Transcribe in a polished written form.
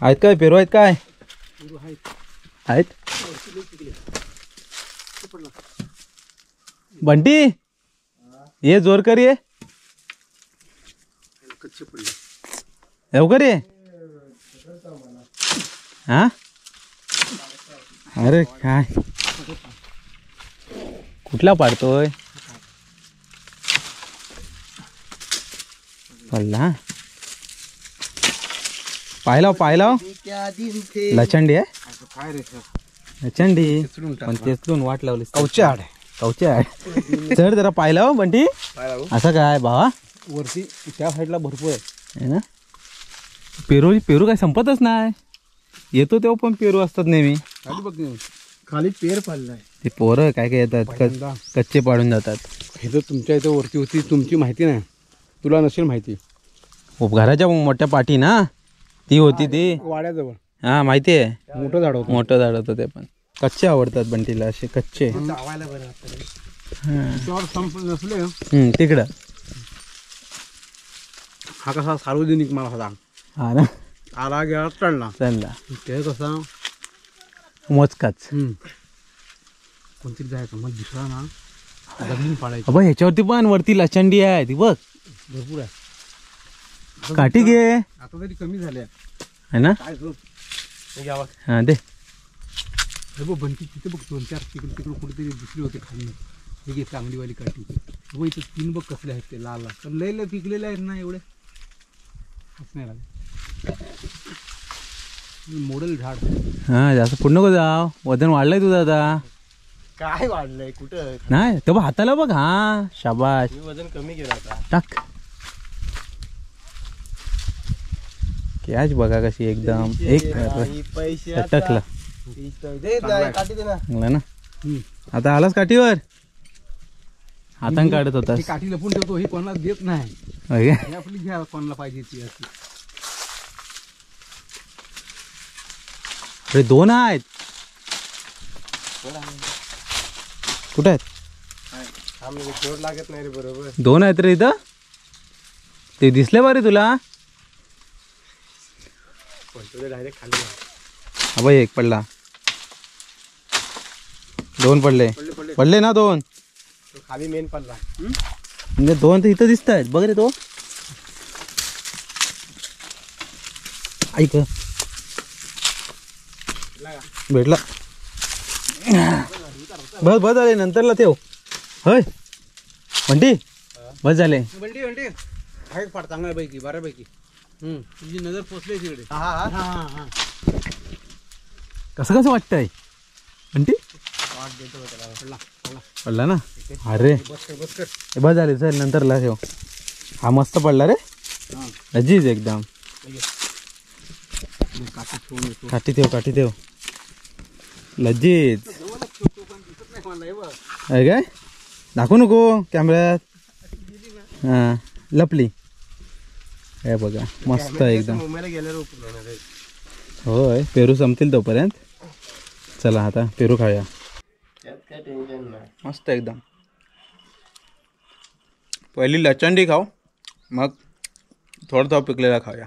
आहेत काय पेरू आहेत काय आहेत बंटी ये जोर कर ये लवकर ये हा अरे काय कुठला पाडतोय पडला पाहिला लचंडी आहे लचंडी पण तेचून वाट लावली कवचे चढ जरा पाहिला बंटी असं काय भावा वरती त्या साईडला भरपूर आहे ना पेरू काय संपतच नाही येतो तेव्हा पण पेरू असतात नेहमी खाली पेर पाडलाय ते पोरं काय काय येतात कच्चे पाडून जातात हे तर तुमच्या इथं वरती होती तुमची माहिती नाही तुला नसेल माहिती घराच्या मोठ्या पाठी ना ती होती ती वाड्याजवळ हा माहिती आहे मोठं झाड होतं ते पण कच्चे आवडतात बंटीला असे कच्चे नसले तिकडं हा कसा सार्वजनिक मला होता हा ना आला गेला टळला चला ते कसा मोजकाच कोणतरी जायचं मग दुसरा ना जमीन पाडायची अबा ह्याच्यावरती पण वरती लचंडी आहे ती बघ भरपूर आहे काठी घे आता तरी कमी झाल्या है ना हा दे बघ बनकी तिथे बघ 2-4 तिकडे कुठेतरी दुसरी होते खाली हे घे चांगलीवाली काठी बघ इथं 3 बघ कसले आहेत ते लाल तर लय पिकलेले आहेत ना एवढे नाही मॉडेल झाड हा जास्त पूर्ण को जाव वजन वाढलंय तुझं आता काय वाढलंय कुठं नाही तेव्हा हाताला बघ हा शाबाश वजन कमी केलं आता टाक कॅच बघा कशी एकदम एक टकला ना आता आलास काठीवर हातान काढत होता काठी लपून ठेवतो हे कोणाला देत नाही आपली घ्या कोणाला पाहिजे ती अरे 2 आहेत कुठे आहेत जोड लागत नाही रे बरोबर 2 आहेत रे इथं ते दिसले बरे तुला डायरेक्ट खाली अबा एक पडला 2 पडले ना 2 खाली मेन पडला म्हणजे 2 तर इथं दिसत आहेत बघ रे तो ऐक भेटला बस झाले नंतरला ठेव होय बंटी बस झाले बंटी फाट चांगल्या पैकी बऱ्यापैकी तुझी नजर पोचली तिकडे कसं वाटतंय बंटी पडला ना अरे बस झाले चल नंतरला ठेव हा मस्त पडला रे अजीज एकदम काठी ठेव लज्जीज आहे काय दाखवू नको कॅमेऱ्यात हा लपली हे बघा मस्त एकदम होय पेरू संपतील तोपर्यंत चला आता पेरू खाऊया मस्त एकदम पहिली लचंडी खाऊ मग थोडं पिकलेला खाऊया